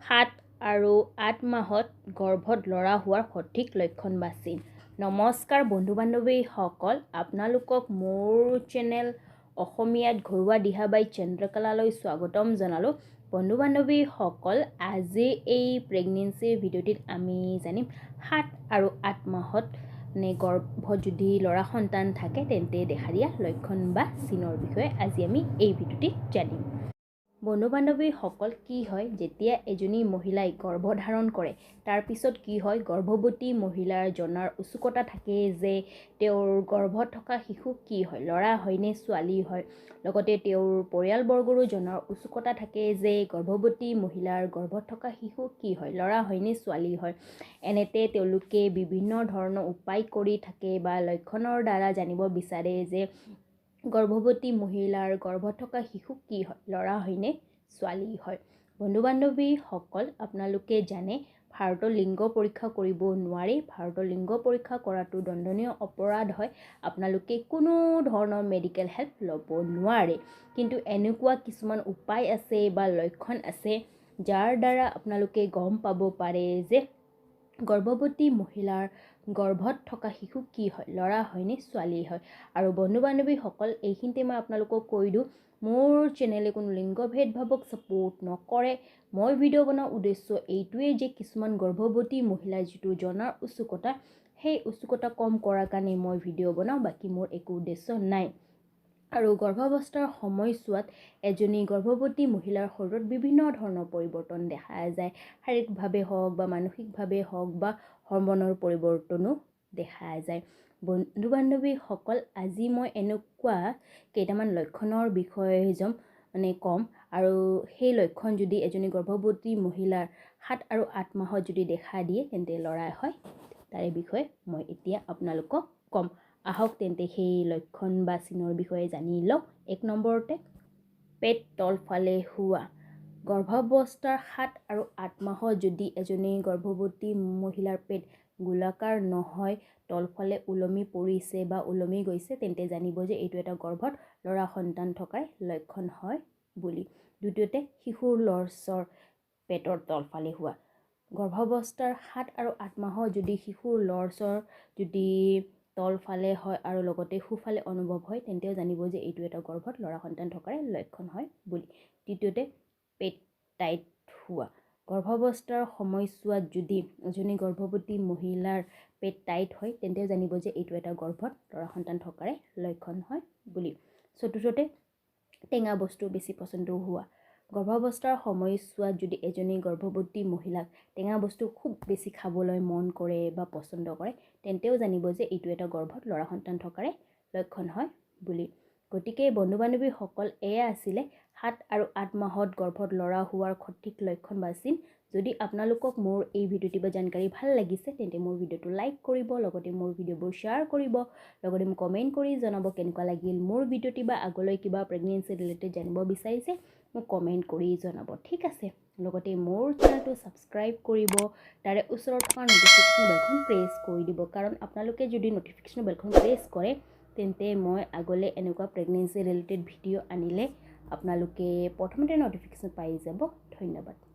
7 আৰু 8 মাহত গৰ্ভত ল'ৰা হোৱাৰ সঠিক লক্ষণ বা চিন। নমস্কাৰ বন্ধু বান্ধৱীসকল, আপোনালোকক মোৰ চেনেল অসমীয়াত ঘৰুৱা দিহাবাই চন্দ্ৰকলালৈ স্বাগতম জনালোঁ। বন্ধু বান্ধৱীসকল, আজি এই প্ৰেগনেঞ্চিৰ ভিডিঅ'টিত আমি জানিম 7 আৰু 8 মাহত গৰ্ভত যদি ল'ৰা সন্তান থাকে তেন্তে দেখা দিয়া লক্ষণ বা চিনৰ বিষয়ে আজি আমি এই ভিডিঅ'টিত জানিম। বন্ধু বান্ধৱীসকল, কি হয় যেতিয়া এজনী মহিলাই গৰ্ভধাৰণ কৰে তাৰ পিছত কি হয়, গৰ্ভৱতী মহিলাৰ জনাৰ উৎসুকতা থাকে যে তেওঁৰ গৰ্ভত থকা শিশু কি হয়, ল'ৰা হয়নে ছোৱালী হয়। লগতে তেওঁৰ পৰিয়ালবৰ্গৰো জনাৰ উৎসুকতা থাকে যে গৰ্ভৱতী মহিলাৰ গৰ্ভত থকা শিশু কি হয়, ল'ৰা হয়নে ছোৱালী হয়। এনেতে তেওঁলোকে বিভিন্ন ধৰণৰ উপায় কৰি থাকে বা লক্ষণৰ দ্বাৰা জানিব বিচাৰে যে গৰ্ভৱতী মহিলাৰ গৰ্ভত থকা শিশু কি হয়, ল'ৰা হয়নে ছোৱালী হয়। বন্ধু বান্ধৱীসকল, আপোনালোকে জানে ভাৰতৰ লিংগ পৰীক্ষা কৰিব নোৱাৰি। ভাৰতৰ লিংগ পৰীক্ষা কৰাটো দণ্ডনীয় অপৰাধ হয়। আপোনালোকে কোনো ধৰণৰ মেডিকেল হেল্প ল'ব নোৱাৰে। কিন্তু এনেকুৱা কিছুমান উপায় আছে বা লক্ষণ আছে যাৰ দ্বাৰা আপোনালোকে গম পাব পাৰে যে গৰ্ভৱতী মহিলাৰ গৰ্ভত থকা শিশু কি হয়, ল'ৰা হয়নে ছোৱালী হয়। আৰু বন্ধু বান্ধৱীসকল, এইখিনিতে মই আপোনালোকক কৈ দিওঁ, মোৰ চেনেলে কোনো লিংগ ভেদভাৱক ছাপোৰ্ট নকৰে। মই ভিডিঅ' বনোৱাৰ উদ্দেশ্য এইটোৱেই যে কিছুমান গৰ্ভৱতী মহিলাৰ যিটো জনাৰ উৎসুকতা, সেই উৎসুকতা কম কৰাৰ কাৰণে মই ভিডিঅ' বনাওঁ, বাকী মোৰ একো উদ্দেশ্য নাই। আৰু গৰ্ভাৱস্থাৰ সময়ছোৱাত এজনী গৰ্ভৱতী মহিলাৰ শৰীৰত বিভিন্ন ধৰণৰ পৰিৱৰ্তন দেখা যায়। শাৰীৰিকভাৱে হওক বা মানসিকভাৱে হওক বা হৰমনৰ পৰিৱৰ্তনো দেখা যায়। বন্ধু বান্ধৱীসকল, আজি মই এনেকুৱা কেইটামান লক্ষণৰ বিষয়ে ক'ম, আৰু সেই লক্ষণ যদি এজনী গৰ্ভৱতী মহিলাৰ 7 আৰু 8 মাহত যদি দেখা দিয়ে তেন্তে ল'ৰাই হয়, তাৰে বিষয়ে মই এতিয়া আপোনালোকক ক'ম। আহক তেন্তে সেই লক্ষণ বা চিনৰ বিষয়ে জানি লওঁ। 1 নম্বৰতে পেট তলফালে হোৱা। গৰ্ভাৱস্থাৰ 7 আৰু 8 মাহত যদি এজনী গৰ্ভৱতী মহিলাৰ পেট গোলাকাৰ নহয়, তলফালে ওলমি পৰিছে বা ওলমি গৈছে, তেন্তে জানিব যে এইটো এটা গৰ্ভত ল'ৰা সন্তান থকাৰ লক্ষণ হয় বুলি। দ্বিতীয়তে শিশুৰ লৰচৰ পেটৰ তলফালে হোৱা। গৰ্ভাৱস্থাৰ 7 আৰু 8 মাহত যদি শিশুৰ লৰচৰ যদি তলফালে হয় আৰু লগতে সোঁফালে অনুভৱ হয়, তেন্তেও জানিব যে এইটো এটা গৰ্ভত ল'ৰা সন্তান থকাৰ লক্ষণ হয় বুলি। তৃতীয়তে পেট টাইট হোৱা। গৰ্ভাৱস্থাৰ সময়ছোৱাত যদি এজনী গৰ্ভৱতী মহিলাৰ পেট টাইট হয়, তেন্তেও জানিব যে এইটো এটা গৰ্ভত ল'ৰা সন্তান থকাৰে লক্ষণ হয় বুলি। চতুৰ্থতে টেঙা বস্তু বেছি পচন্দ হোৱা। গৰ্ভাৱস্থাৰ সময়ছোৱাত যদি এজনী গৰ্ভৱতী মহিলাক টেঙা বস্তু খুব বেছি খাবলৈ মন কৰে বা পচন্দ কৰে, তেন্তেও জানিব যে এইটো এটা গৰ্ভত ল'ৰা সন্তান থকাৰে লক্ষণ হয় বুলি। গতিকে বন্ধু বান্ধৱীসকল, এয়া আছিলে 7 আৰু 8 মাহত গৰ্ভত ল'ৰা হোৱাৰ সঠিক লক্ষণ বা চিন। যদি আপোনালোকক মোৰ এই ভিডিঅ'টি বা জানকাৰী ভাল লাগিছে তেন্তে মোৰ ভিডিঅ'টো লাইক কৰিব, লগতে মোৰ ভিডিঅ'বোৰ শ্বেয়াৰ কৰিব, লগতে মোক কমেণ্ট কৰি জনাব কেনেকুৱা লাগিল মোৰ ভিডিঅ'টি, বা আগলৈ কিবা প্ৰেগনেঞ্চি ৰিলেটেড জানিব বিচাৰিছে মোক কমেণ্ট কৰি জনাব, ঠিক আছে। লগতে মোৰ চেনেলটো ছাবস্ক্ৰাইব কৰিব, তাৰে ওচৰত থকা নটিফিকেশ্যন বেলখন প্ৰেছ কৰি দিব, কাৰণ আপোনালোকে যদি নটিফিকেশ্যন বেলখন প্ৰেছ কৰে তেন্তে মই আগলৈ এনেকুৱা প্ৰেগনেঞ্চি ৰিলেটেড ভিডিঅ' আনিলে আপোনালোকে প্ৰথমতে নটিফিকেশ্যন পাই যাব। ধন্যবাদ।